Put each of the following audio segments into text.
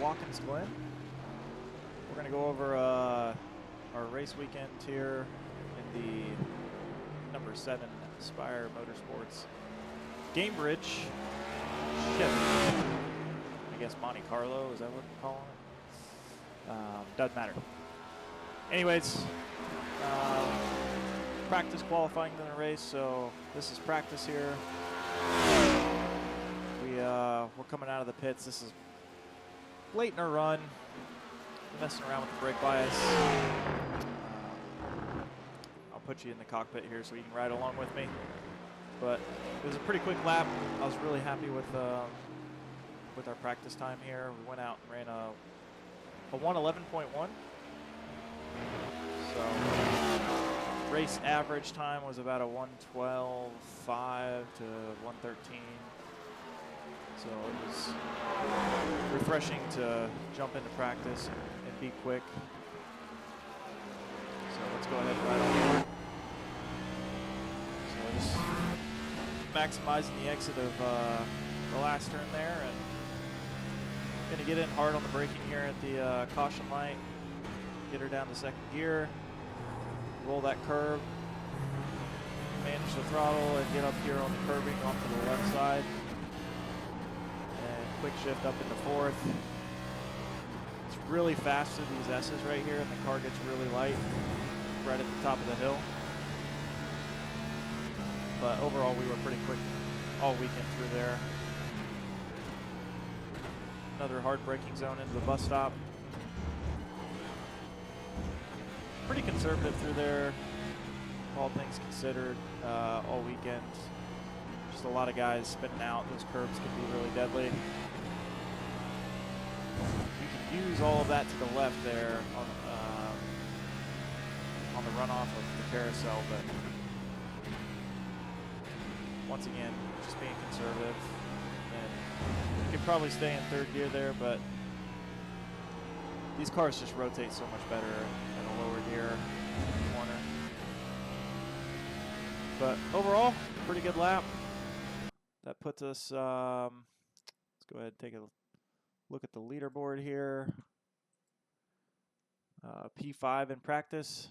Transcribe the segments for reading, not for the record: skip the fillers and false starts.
Watkins Glen. We're going to go over our race weekend here in the number 7 Spire Motorsports Gamebridge Chevy. I guess Monte Carlo, is that what we're calling it? Doesn't matter. Anyways, practice qualifying in the race, so this is practice here. We're coming out of the pits. This is late in our run, messing around with the brake bias. I'll put you in the cockpit here so you can ride along with me. But it was a pretty quick lap. I was really happy with our practice time here. We went out and ran a 1:11.1. So race average time was about a 1:12.5 to 1:13. So it was refreshing to jump into practice and be quick. So let's go ahead and ride on board. So just maximizing the exit of the last turn there, and gonna get in hard on the braking here at the caution light. Get her down to second gear. Roll that curve. Manage the throttle and get up here on the curbing off to the left side. Quick shift up into fourth. It's really fast through these S's right here, and the car gets really light right at the top of the hill. But overall, we were pretty quick all weekend through there. Another hard braking zone into the bus stop. Pretty conservative through there, all things considered, all weekend. Just a lot of guys spinning out. Those curves can be really deadly. You can use all of that to the left there on the runoff of the carousel, but once again, just being conservative. And you could probably stay in third gear there, but these cars just rotate so much better in a lower gear corner. But overall, pretty good lap. That puts us, let's go ahead and take a look at the leaderboard here. P5 in practice.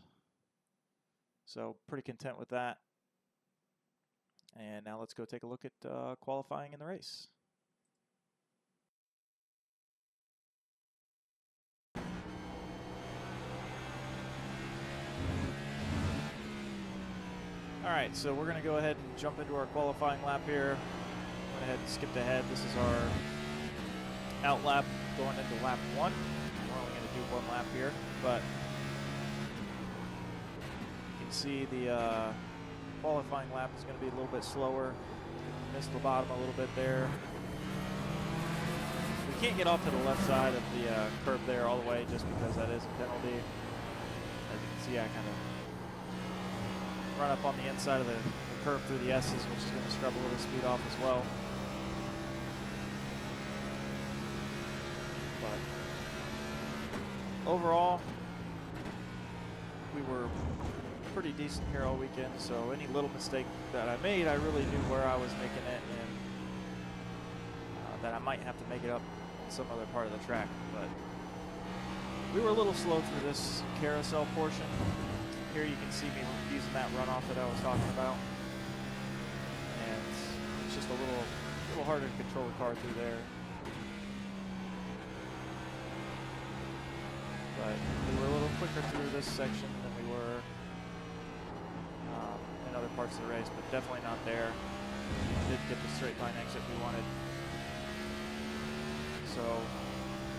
So pretty content with that. And now let's go take a look at qualifying in the race. All right, so we're going to go ahead and jump into our qualifying lap here. Went ahead and skipped ahead. This is our out lap going into lap 1. We're only going to do 1 lap here, but you can see the qualifying lap is going to be a little bit slower. Missed the bottom a little bit there. We can't get off to the left side of the curb there all the way just because that is a penalty. As you can see, I kind of run up on the inside of the curve through the S's, which is going to scrub a little speed off as well. But overall, we were pretty decent here all weekend, so any little mistake that I made, I really knew where I was making it, and that I might have to make it up in some other part of the track. But we were a little slow through this carousel portion. Here you can see me using that runoff that I was talking about. And it's just a little harder to control the car through there. But we were a little quicker through this section than we were in other parts of the race, but definitely not there. Didn't get the straight line exit we wanted. So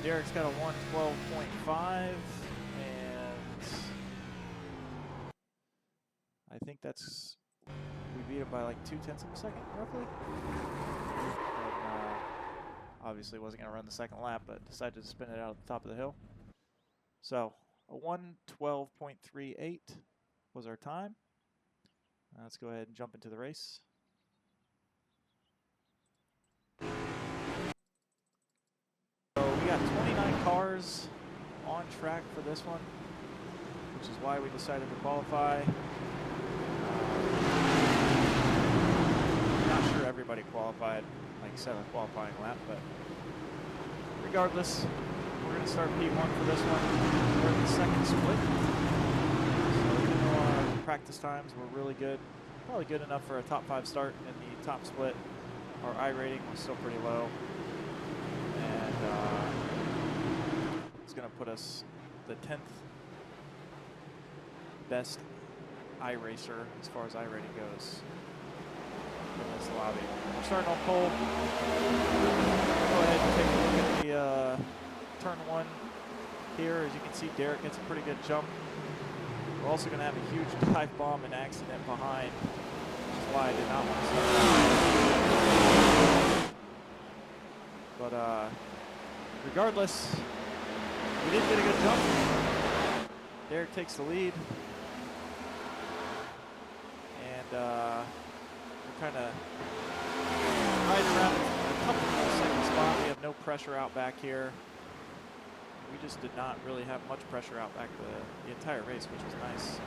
Derek's got a 1:12.5, and I think that's, we beat him by like 0.2 of a second, roughly. And, obviously wasn't going to run the second lap, but decided to spin it out at the top of the hill. So a 1:12.38 was our time. Let's go ahead and jump into the race. So we got 29 cars on track for this one, which is why we decided to qualify. Not sure everybody qualified, like, set a qualifying lap, but regardless, we're going to start P1 for this one. We're in the second split. So even though our practice times were really good, probably good enough for a top 5 start in the top split, our I rating was still pretty low. And it's going to put us the 10th best iRacer as far as I rating goes in this lobby. We're starting on pole. Go ahead and take a look at the turn 1 here. As you can see, Derek gets a pretty good jump. We're also going to have a huge dive bomb and accident behind, which is why I did not want to start. But regardless, we did get a good jump. Derek takes the lead. We're kind of right around a comfortable second spot. We have no pressure out back here. We just did not really have much pressure out back the entire race, which was nice.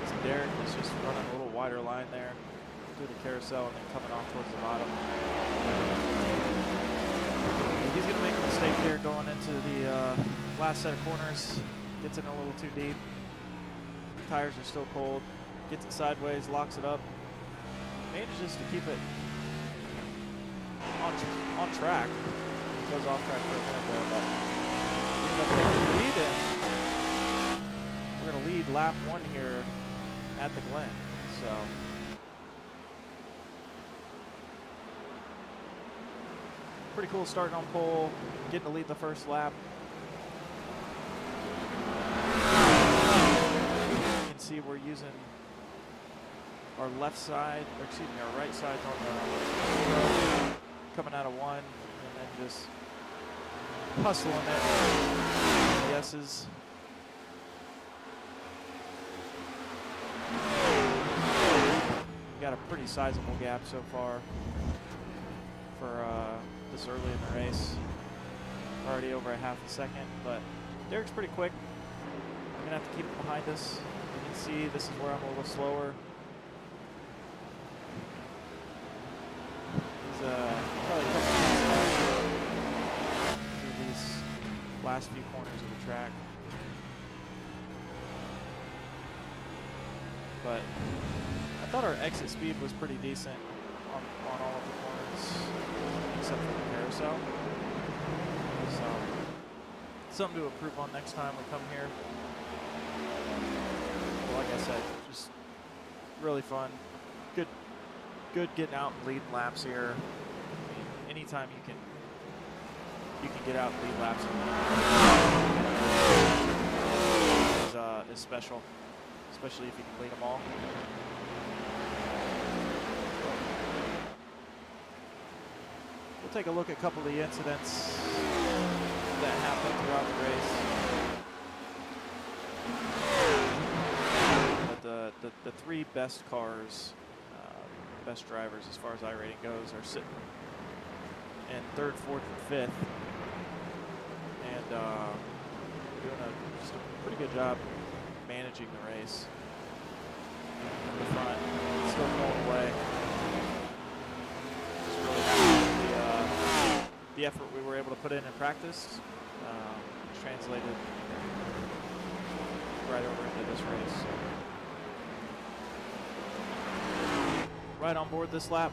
So Derek is just running a little wider line there through the carousel and then coming off towards the bottom. He's going to make a mistake here going into the last set of corners. Gets in a little too deep. Tires are still cold. Gets it sideways, locks it up. Manages to keep it on track. Goes off track for a minute there, but ends up taking the lead, and we're going to lead lap 1 here at the Glen. So pretty cool starting on pole, getting to lead the first lap. See, we're using our left side, or excuse me, our right side on the coming out of 1, and then just hustling it. Yeses. We got a pretty sizable gap so far for this early in the race. Already over a half a second, but Derek's pretty quick. We're gonna have to keep him behind us. You can see this is where I'm a little slower. He's probably a couple minutes through these last few corners of the track. But I thought our exit speed was pretty decent on all of the corners, except for the carousel. So something to improve on next time we come here. Like I said, just really fun. Good getting out and leading laps here. I mean, anytime you can get out and lead laps is special, especially if you can lead them all. We'll take a look at a couple of the incidents that happened throughout the race. The 3 best cars, best drivers as far as I rating goes, are sitting in 3rd, 4th, and 5th, and doing just a pretty good job managing the race. In the front, still pulling away. Just really happy with the effort we were able to put in practice, translated right over into this race. Right on board this lap.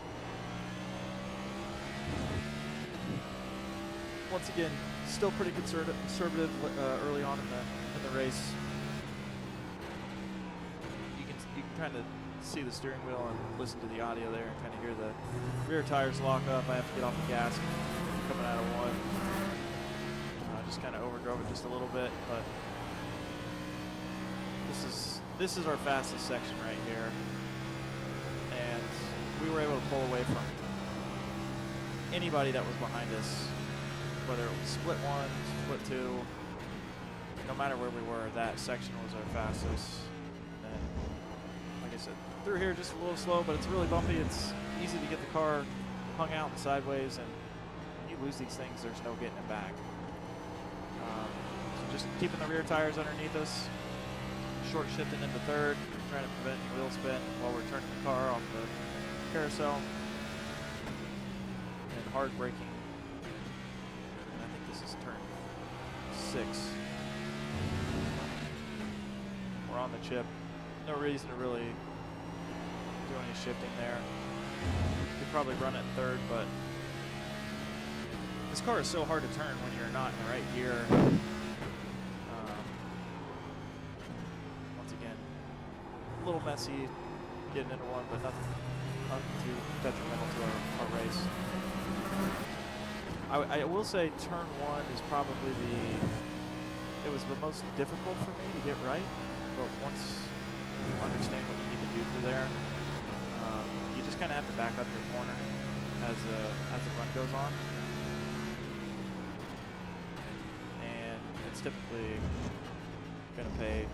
Once again, still pretty conservative early on in the race. You can kind of see the steering wheel and listen to the audio there and kind of hear the rear tires lock up. I have to get off the gas coming out of 1. Just kind of overdrove it just a little bit, but this is our fastest section right here. We were able to pull away from anybody that was behind us, whether it was split 1, split 2, no matter where we were, that section was our fastest. And like I said, through here just a little slow, but it's really bumpy. It's easy to get the car hung out and sideways, and when you lose these things, there's no getting it back. So just keeping the rear tires underneath us, short shifting into 3rd, trying to prevent any wheel spin while we're turning the car off the carousel. and hard braking. And I think this is turn 6. We're on the chip. No reason to really do any shifting there. Could probably run it in third, but this car is so hard to turn when you're not in the right gear. Once again, a little messy getting into one, but nothing too detrimental to our race. I will say turn 1 is probably it was the most difficult for me to get right, but once you understand what you need to do through there, you just kind of have to back up your corner as the run goes on. And it's typically going to pay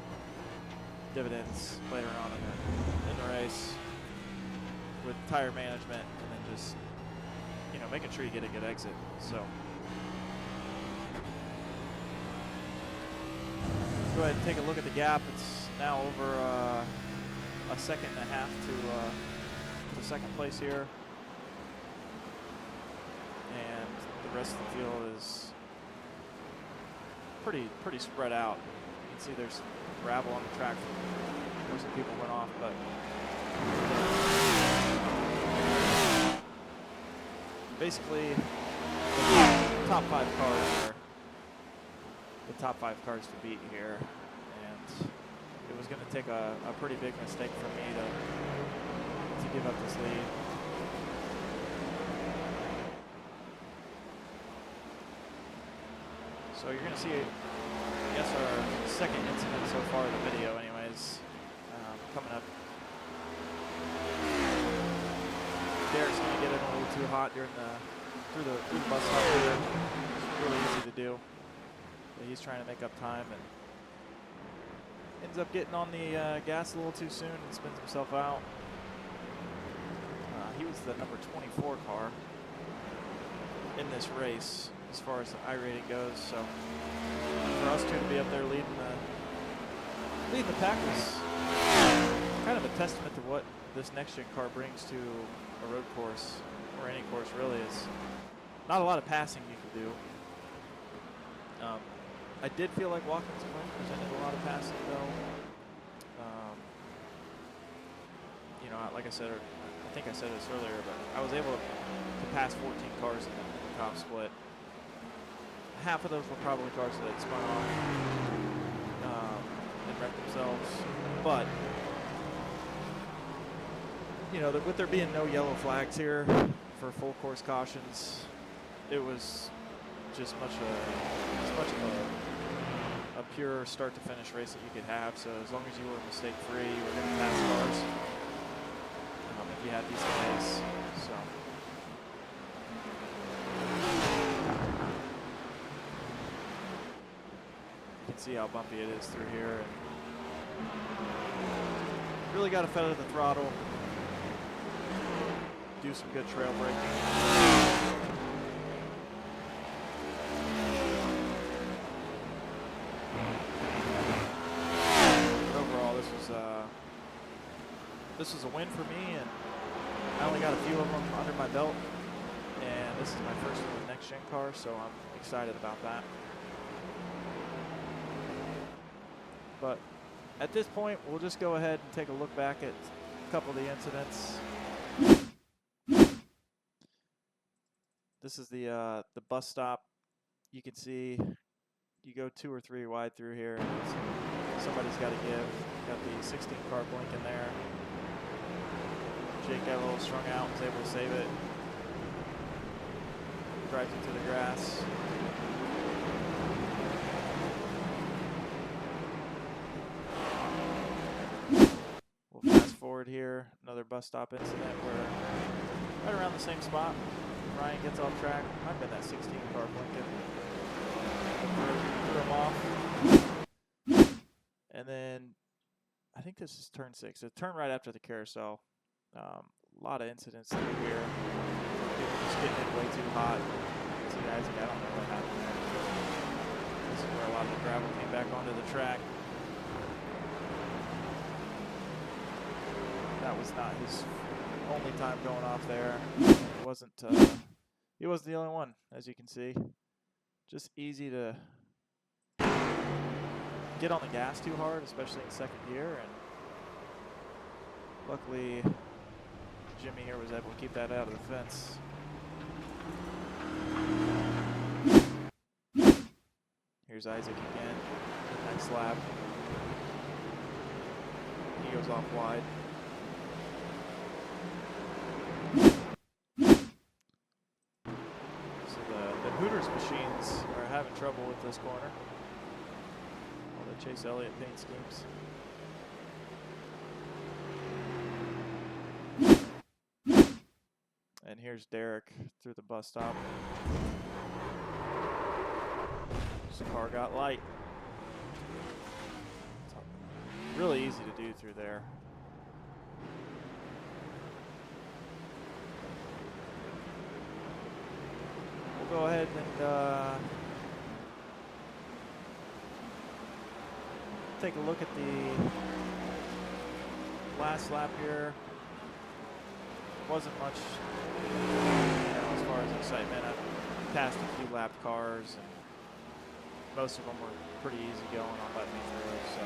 dividends later on in the race with tire management, and then just, you know, making sure you get a good exit. So go ahead and take a look at the gap. It's now over a second and a half to second place here, and the rest of the field is pretty spread out. You can see there's gravel on the track where some people went off, but basically the top 5 cars are the top 5 cars to beat here, and it was going to take a pretty big mistake for me to give up this lead. So you're going to see, I guess, our second incident so far in the video anyways, coming up. Derek's going to get in a little too hot through the bus stop here. It's really easy to do. But he's trying to make up time and ends up getting on the gas a little too soon and spins himself out. He was the number 24 car in this race as far as the I rating goes. So for us two to be up there leading the pack was kind of a testament to what this next gen car brings to a road course, or any course really. Is not a lot of passing you can do. I did feel like Watkins Glen presented a lot of passing though. You know, like I said, I think I said this earlier, but I was able to pass 14 cars in the top split. Half of those were probably cars that had spun off and wrecked themselves, but you know, with there being no yellow flags here for full course cautions, it was just as much of a pure start to finish race that you could have. So as long as you were mistake free, you were going to pass cars if you had these guys. So you can see how bumpy it is through here, and really got to feather the throttle. Do some good trail braking. But overall, this was a win for me, and I only got a few of them under my belt, and this is my first one with next gen car, so I'm excited about that. But at this point, we'll just go ahead and take a look back at a couple of the incidents. This is the bus stop. You can see you go 2 or 3 wide through here, and somebody's got to give. Got the 16 car blinking there. Jake got a little strung out, was able to save it. Drives into the grass. We'll fast forward here. Another bus stop incident where right around the same spot, Ryan gets off track. Might have been that 16 car blinking. Threw him off. And then I think this is turn 6. It turned right after the carousel. A lot of incidents through here. People just getting in way too hot. See, guys, I don't know what happened there. This is where a lot of the gravel came back onto the track. That was not his only time going off there. It wasn't he wasn't the only one, as you can see. Just easy to get on the gas too hard, especially in second gear, and luckily Jimmy here was able to keep that out of the fence. Here's Isaac again, next lap. He goes off wide. So the Hooters machines are having trouble with this corner. All the Chase Elliott paint schemes. And here's Derek through the bus stop. This car got light. It's really easy to do through there. We'll go ahead and take a look at the last lap here. Wasn't much, as far as excitement. I passed a few lapped cars, and most of them were pretty easy going on letting me through. So,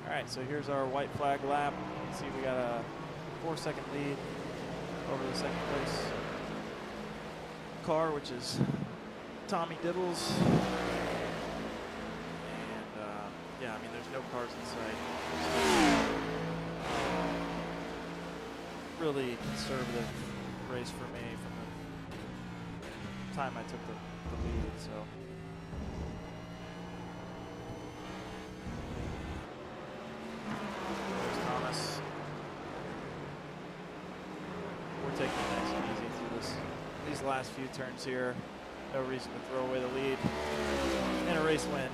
all right. So here's our white flag lap. You can see we got a 4-second lead over the second place car, which is Tommy Dibbles. Yeah, I mean, there's no cars in sight. Really conservative race for me from the time I took the lead, so. There's Thomas. We're taking it nice and easy through these last few turns here. No reason to throw away the lead in a race win.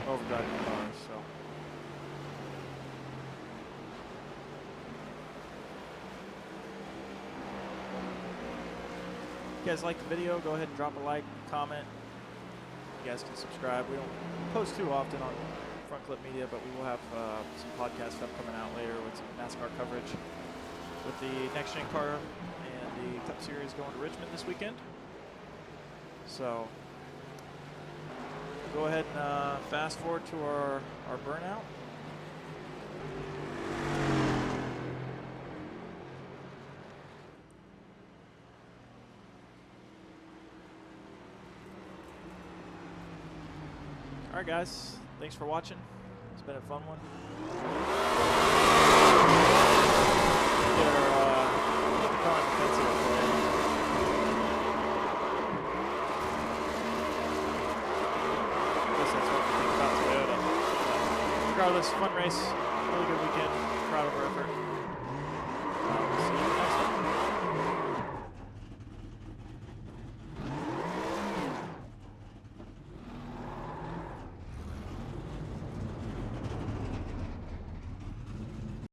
Overdriving the cars, so. If you guys like the video, go ahead and drop a like, comment. You guys can subscribe. We don't post too often on Front Clip Media, but we will have some podcast stuff coming out later with some NASCAR coverage with the Next Gen car and the Cup Series going to Richmond this weekend. So go ahead and fast forward to our burnout. All right, guys. Thanks for watching. It's been a fun one. Regardless, fun race, really good weekend, proud of our effort.